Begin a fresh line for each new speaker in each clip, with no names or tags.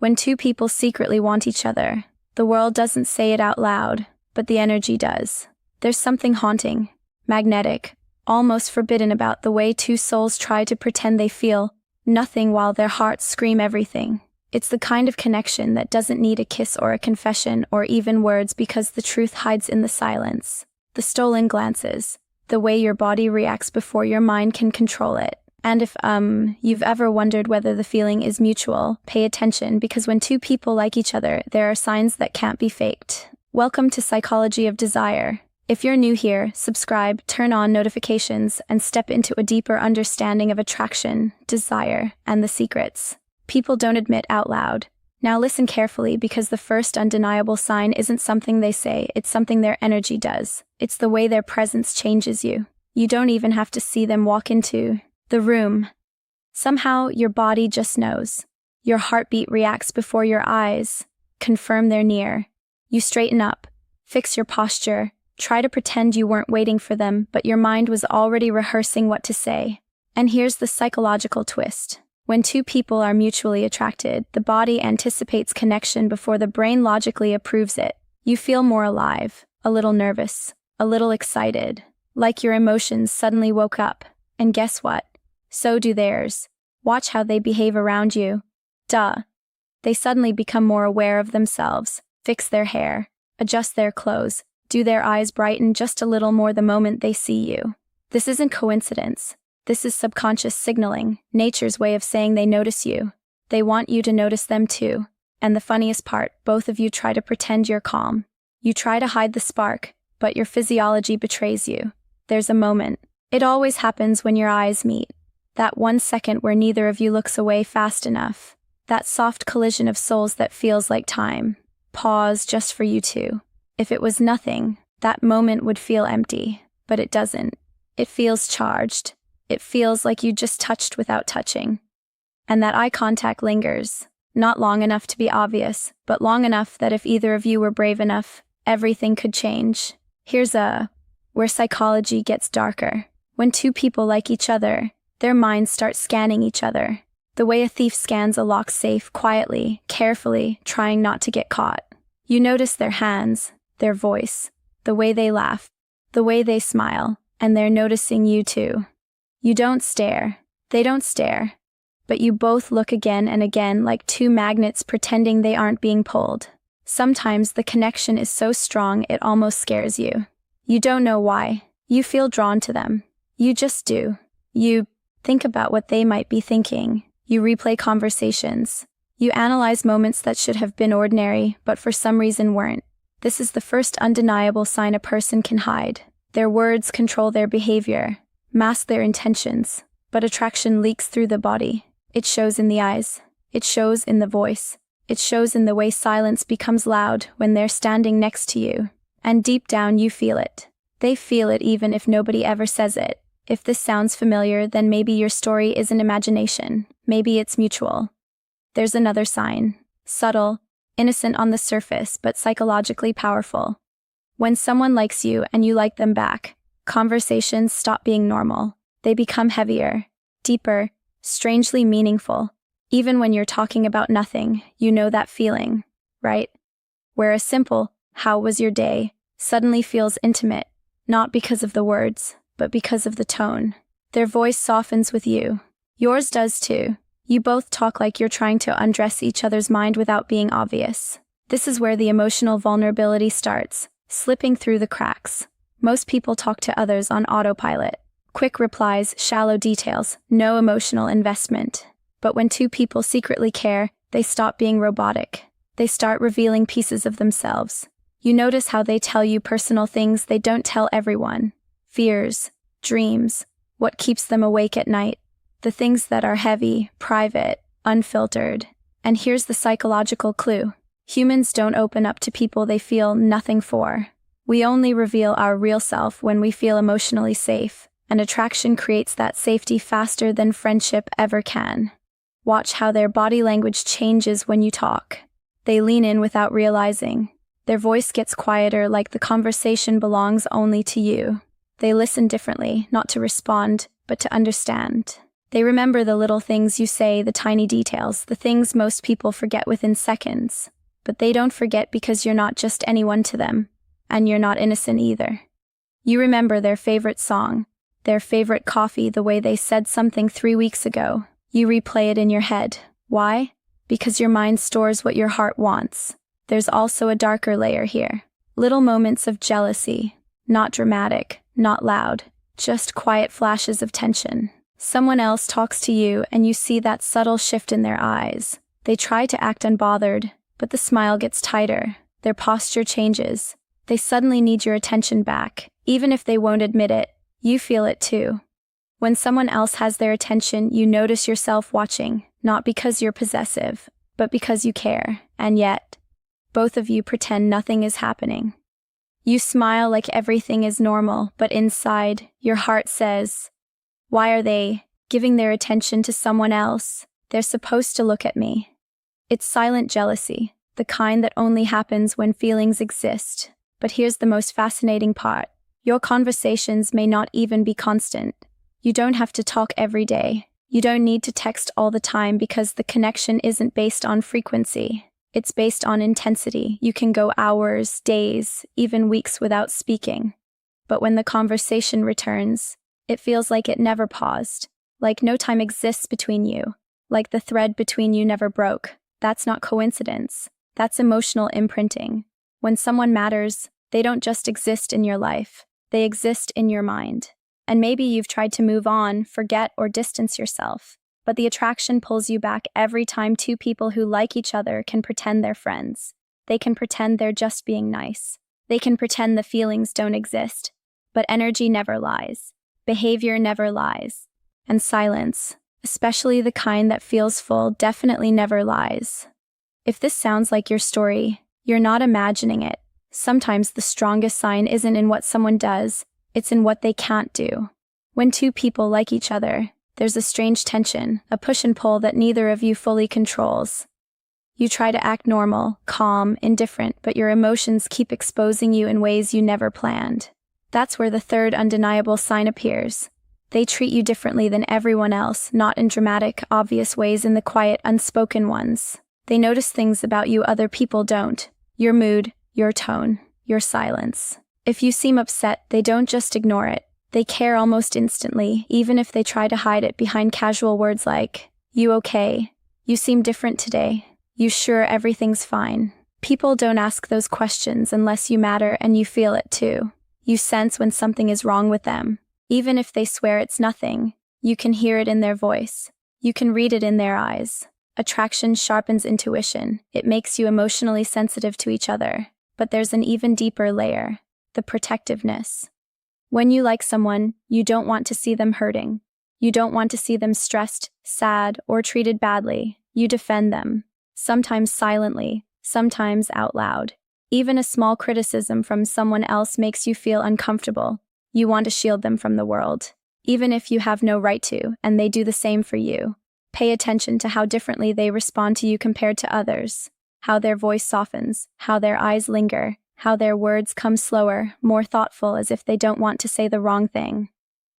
When two people secretly want each other, the world doesn't say it out loud, but the energy does. There's something haunting, magnetic, almost forbidden about the way two souls try to pretend they feel nothing while their hearts scream everything. It's the kind of connection that doesn't need a kiss or a confession or even words because the truth hides in the silence. The stolen glances, the way your body reacts before your mind can control it. And if you've ever wondered whether the feeling is mutual, pay attention because when two people like each other, there are signs that can't be faked. Welcome to Psychology of Desire. If you're new here, subscribe, turn on notifications, and step into a deeper understanding of attraction, desire, and the secrets people don't admit out loud. Now listen carefully because the first undeniable sign isn't something they say, it's something their energy does. It's the way their presence changes you. You don't even have to see them walk into the room. Somehow, your body just knows. Your heartbeat reacts before your eyes confirm they're near. You straighten up, fix your posture, try to pretend you weren't waiting for them, but your mind was already rehearsing what to say. And here's the psychological twist. When two people are mutually attracted, the body anticipates connection before the brain logically approves it. You feel more alive, a little nervous, a little excited, like your emotions suddenly woke up. And guess what? So do theirs. Watch how they behave around you. Duh. They suddenly become more aware of themselves, fix their hair, adjust their clothes, do their eyes brighten just a little more the moment they see you. This isn't coincidence. This is subconscious signaling, nature's way of saying they notice you. They want you to notice them too. And the funniest part, both of you try to pretend you're calm. You try to hide the spark, but your physiology betrays you. There's a moment. It always happens when your eyes meet. That 1 second where neither of you looks away fast enough. That soft collision of souls that feels like time. Pause just for you two. If it was nothing, that moment would feel empty. But it doesn't. It feels charged. It feels like you just touched without touching. And that eye contact lingers. Not long enough to be obvious, but long enough that if either of you were brave enough, everything could change. Here's where psychology gets darker. When two people like each other, their minds start scanning each other. The way a thief scans a locked safe quietly, carefully, trying not to get caught. You notice their hands, their voice, the way they laugh, the way they smile, and they're noticing you too. You don't stare, they don't stare, but you both look again and again like two magnets pretending they aren't being pulled. Sometimes the connection is so strong it almost scares you. You don't know why. You feel drawn to them. You just do. You think about what they might be thinking. You replay conversations. You analyze moments that should have been ordinary, but for some reason weren't. This is the first undeniable sign a person can hide. Their words control their behavior, mask their intentions, but attraction leaks through the body. It shows in the eyes. It shows in the voice. It shows in the way silence becomes loud when they're standing next to you. And deep down you feel it. They feel it even if nobody ever says it. If this sounds familiar, then maybe your story isn't imagination. Maybe it's mutual. There's another sign. Subtle, innocent on the surface, but psychologically powerful. When someone likes you and you like them back, conversations stop being normal. They become heavier, deeper, strangely meaningful. Even when you're talking about nothing, you know that feeling, right? Where a simple, "How was your day?" suddenly feels intimate, not because of the words, but because of the tone. Their voice softens with you. Yours does too. You both talk like you're trying to undress each other's mind without being obvious. This is where the emotional vulnerability starts, slipping through the cracks. Most people talk to others on autopilot. Quick replies, shallow details, no emotional investment. But when two people secretly care, they stop being robotic. They start revealing pieces of themselves. You notice how they tell you personal things they don't tell everyone. Fears, dreams, what keeps them awake at night. The things that are heavy, private, unfiltered. And here's the psychological clue. Humans don't open up to people they feel nothing for. We only reveal our real self when we feel emotionally safe, and attraction creates that safety faster than friendship ever can. Watch how their body language changes when you talk. They lean in without realizing. Their voice gets quieter like the conversation belongs only to you. They listen differently, not to respond, but to understand. They remember the little things you say, the tiny details, the things most people forget within seconds. But they don't forget because you're not just anyone to them, and you're not innocent either. You remember their favorite song, their favorite coffee, the way they said something 3 weeks ago. You replay it in your head. Why? Because your mind stores what your heart wants. There's also a darker layer here. Little moments of jealousy. Not dramatic, not loud, just quiet flashes of tension. Someone else talks to you and you see that subtle shift in their eyes. They try to act unbothered, but the smile gets tighter. Their posture changes. They suddenly need your attention back. Even if they won't admit it, you feel it too. When someone else has their attention, you notice yourself watching, not because you're possessive, but because you care. And yet, both of you pretend nothing is happening. You smile like everything is normal, but inside, your heart says, why are they giving their attention to someone else? They're supposed to look at me. It's silent jealousy, the kind that only happens when feelings exist. But here's the most fascinating part. Your conversations may not even be constant. You don't have to talk every day. You don't need to text all the time because the connection isn't based on frequency. It's based on intensity. You can go hours, days, even weeks without speaking. But when the conversation returns, it feels like it never paused, like no time exists between you, like the thread between you never broke. That's not coincidence. That's emotional imprinting. When someone matters, they don't just exist in your life. They exist in your mind. And maybe you've tried to move on, forget, or distance yourself. But the attraction pulls you back every time two people who like each other can pretend they're friends. They can pretend they're just being nice. They can pretend the feelings don't exist. But energy never lies. Behavior never lies. And silence, especially the kind that feels full, definitely never lies. If this sounds like your story, you're not imagining it. Sometimes the strongest sign isn't in what someone does, it's in what they can't do. When two people like each other, there's a strange tension, a push and pull that neither of you fully controls. You try to act normal, calm, indifferent, but your emotions keep exposing you in ways you never planned. That's where the third undeniable sign appears. They treat you differently than everyone else, not in dramatic, obvious ways, in the quiet, unspoken ones. They notice things about you other people don't. Your mood, your tone, your silence. If you seem upset, they don't just ignore it. They care almost instantly, even if they try to hide it behind casual words like, "You okay? You seem different today. You sure everything's fine?" People don't ask those questions unless you matter, and you feel it too. You sense when something is wrong with them. Even if they swear it's nothing, you can hear it in their voice. You can read it in their eyes. Attraction sharpens intuition. It makes you emotionally sensitive to each other. But there's an even deeper layer, the protectiveness. When you like someone, you don't want to see them hurting. You don't want to see them stressed, sad, or treated badly. You defend them, sometimes silently, sometimes out loud. Even a small criticism from someone else makes you feel uncomfortable. You want to shield them from the world, even if you have no right to, and they do the same for you. Pay attention to how differently they respond to you compared to others, how their voice softens, how their eyes linger, how their words come slower, more thoughtful, as if they don't want to say the wrong thing.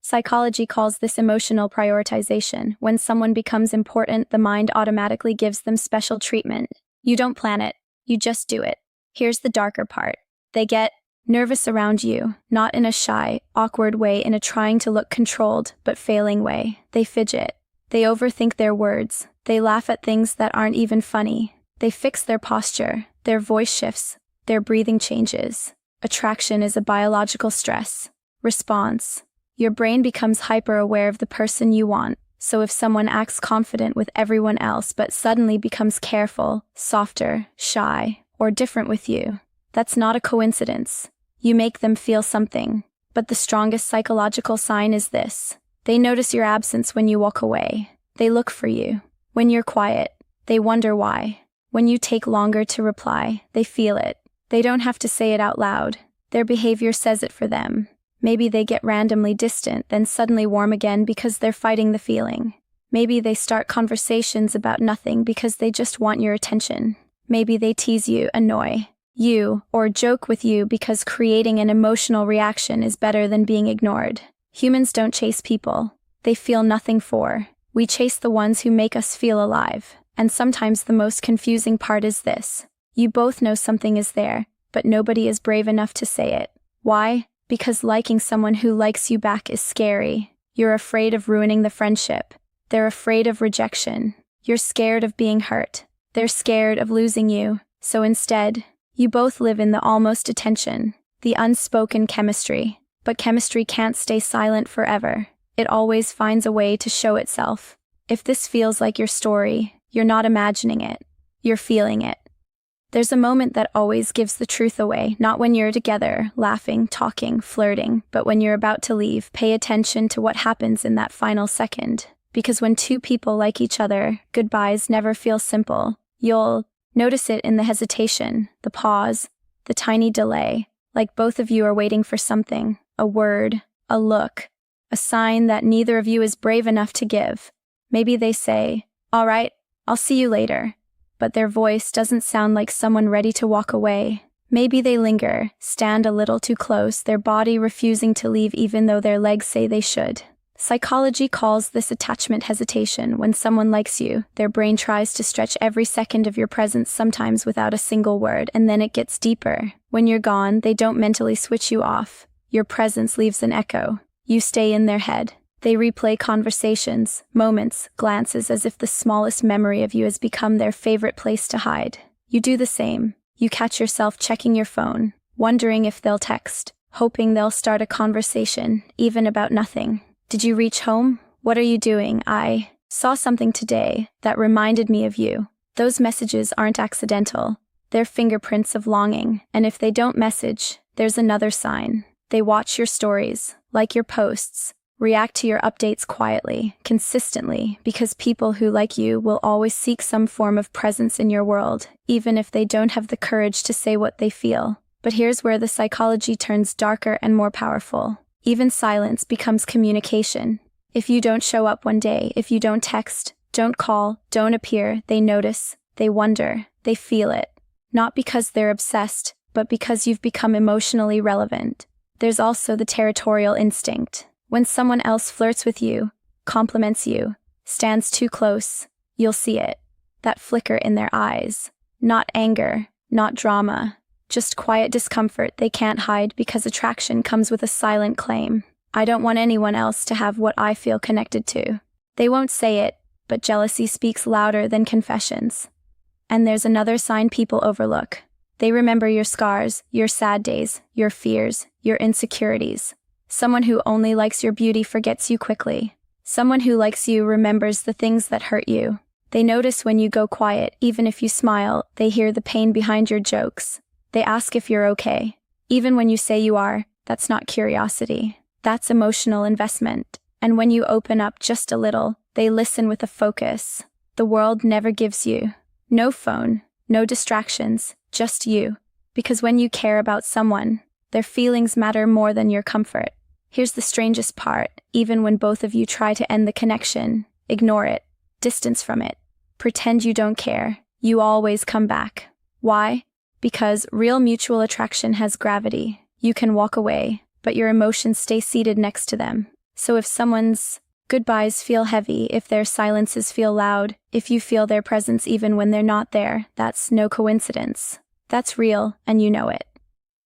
Psychology calls this emotional prioritization. When someone becomes important, the mind automatically gives them special treatment. You don't plan it, you just do it. Here's the darker part. They get nervous around you, not in a shy, awkward way, in a trying to look controlled, but failing way. They fidget. They overthink their words. They laugh at things that aren't even funny. They fix their posture. Their voice shifts. Their breathing changes. Attraction is a biological stress response. Your brain becomes hyper-aware of the person you want. So if someone acts confident with everyone else but suddenly becomes careful, softer, shy, or different with you, that's not a coincidence. You make them feel something. But the strongest psychological sign is this. They notice your absence when you walk away. They look for you. When you're quiet, they wonder why. When you take longer to reply, they feel it. They don't have to say it out loud. Their behavior says it for them. Maybe they get randomly distant, then suddenly warm again because they're fighting the feeling. Maybe they start conversations about nothing because they just want your attention. Maybe they tease you, annoy you, or joke with you because creating an emotional reaction is better than being ignored. Humans don't chase people. They feel nothing for. We chase the ones who make us feel alive. And sometimes the most confusing part is this. You both know something is there, but nobody is brave enough to say it. Why? Because liking someone who likes you back is scary. You're afraid of ruining the friendship. They're afraid of rejection. You're scared of being hurt. They're scared of losing you. So instead, you both live in the almost attention, the unspoken chemistry. But chemistry can't stay silent forever. It always finds a way to show itself. If this feels like your story, you're not imagining it. You're feeling it. There's a moment that always gives the truth away, not when you're together, laughing, talking, flirting, but when you're about to leave. Pay attention to what happens in that final second. Because when two people like each other, goodbyes never feel simple. You'll notice it in the hesitation, the pause, the tiny delay, like both of you are waiting for something, a word, a look, a sign that neither of you is brave enough to give. Maybe they say, "All right, I'll see you later," but their voice doesn't sound like someone ready to walk away. Maybe they linger, stand a little too close, their body refusing to leave even though their legs say they should. Psychology calls this attachment hesitation. When someone likes you, their brain tries to stretch every second of your presence, sometimes without a single word, and then it gets deeper. When you're gone, they don't mentally switch you off. Your presence leaves an echo. You stay in their head. They replay conversations, moments, glances, as if the smallest memory of you has become their favorite place to hide. You do the same. You catch yourself checking your phone, wondering if they'll text, hoping they'll start a conversation, even about nothing. Did you reach home? What are you doing? I saw something today that reminded me of you. Those messages aren't accidental. They're fingerprints of longing, and if they don't message, there's another sign. They watch your stories, like your posts, react to your updates quietly, consistently, because people who like you will always seek some form of presence in your world, even if they don't have the courage to say what they feel. But here's where the psychology turns darker and more powerful. Even silence becomes communication. If you don't show up one day, if you don't text, don't call, don't appear, they notice, they wonder, they feel it. Not because they're obsessed, but because you've become emotionally relevant. There's also the territorial instinct. When someone else flirts with you, compliments you, stands too close, you'll see it. That flicker in their eyes. Not anger, not drama, just quiet discomfort they can't hide because attraction comes with a silent claim. I don't want anyone else to have what I feel connected to. They won't say it, but jealousy speaks louder than confessions. And there's another sign people overlook. They remember your scars, your sad days, your fears, your insecurities. Someone who only likes your beauty forgets you quickly. Someone who likes you remembers the things that hurt you. They notice when you go quiet, even if you smile. They hear the pain behind your jokes. They ask if you're okay. Even when you say you are, that's not curiosity. That's emotional investment. And when you open up just a little, they listen with a focus. The world never gives you. No phone, no distractions, just you. Because when you care about someone, their feelings matter more than your comfort. Here's the strangest part. Even when both of you try to end the connection, ignore it, distance from it, pretend you don't care, you always come back. Why? Because real mutual attraction has gravity. You can walk away, but your emotions stay seated next to them. So if someone's goodbyes feel heavy, if their silences feel loud, if you feel their presence even when they're not there, that's no coincidence. That's real, and you know it.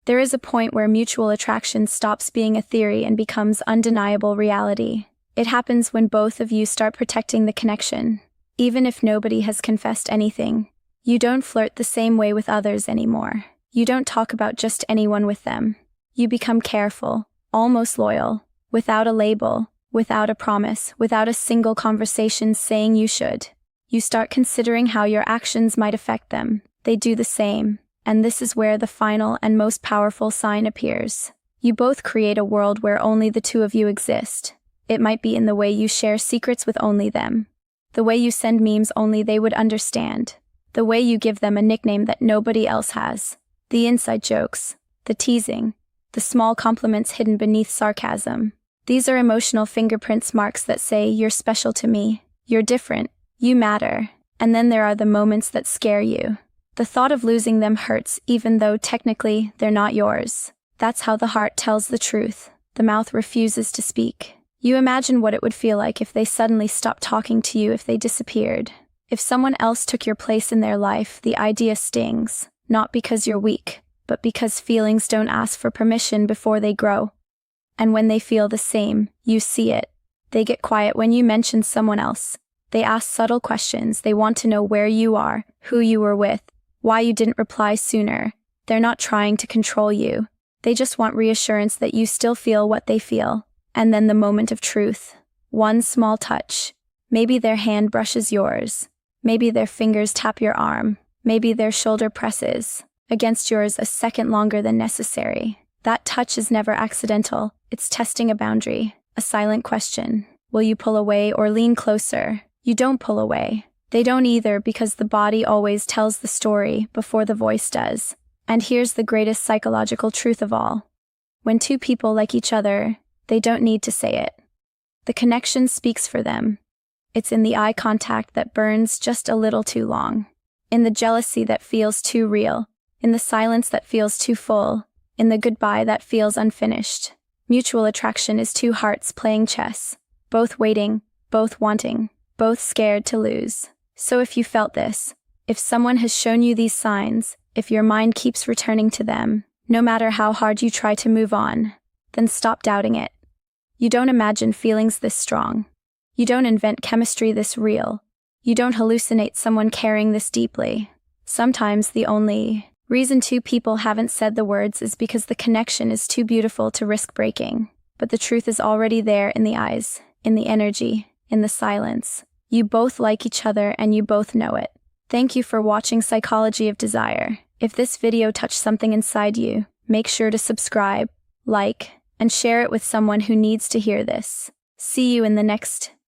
There is a point where mutual attraction stops being a theory and becomes undeniable reality. It happens when both of you start protecting the connection. Even if nobody has confessed anything, you don't flirt the same way with others anymore. You don't talk about just anyone with them. You become careful, almost loyal, without a label, without a promise, without a single conversation saying you should. You start considering how your actions might affect them. They do the same. And this is where the final and most powerful sign appears. You both create a world where only the two of you exist. It might be in the way you share secrets with only them. The way you send memes only they would understand. The way you give them a nickname that nobody else has. The inside jokes, the teasing, the small compliments hidden beneath sarcasm. These are emotional fingerprints, marks that say you're special to me, you're different, you matter. And then there are the moments that scare you. The thought of losing them hurts even though technically they're not yours. That's how the heart tells the truth. The mouth refuses to speak. You imagine what it would feel like if they suddenly stopped talking to you, if they disappeared. If someone else took your place in their life, the idea stings, not because you're weak, but because feelings don't ask for permission before they grow. And when they feel the same, you see it. They get quiet when you mention someone else. They ask subtle questions. They want to know where you are, who you were with, why you didn't reply sooner. They're not trying to control you. They just want reassurance that you still feel what they feel. And then the moment of truth. One small touch. Maybe their hand brushes yours. Maybe their fingers tap your arm. Maybe their shoulder presses against yours a second longer than necessary. That touch is never accidental. It's testing a boundary, a silent question. Will you pull away or lean closer? You don't pull away. They don't either, because the body always tells the story before the voice does. And here's the greatest psychological truth of all. When two people like each other, they don't need to say it. The connection speaks for them. It's in the eye contact that burns just a little too long. In the jealousy that feels too real. In the silence that feels too full. In the goodbye that feels unfinished. Mutual attraction is two hearts playing chess. Both waiting, both wanting, both scared to lose. So if you felt this, if someone has shown you these signs, if your mind keeps returning to them, no matter how hard you try to move on, then stop doubting it. You don't imagine feelings this strong. You don't invent chemistry this real. You don't hallucinate someone caring this deeply. Sometimes the only reason two people haven't said the words is because the connection is too beautiful to risk breaking. But the truth is already there in the eyes, in the energy, in the silence. You both like each other and you both know it. Thank you for watching Psychology of Desire. If this video touched something inside you, make sure to subscribe, like, and share it with someone who needs to hear this. See you in the next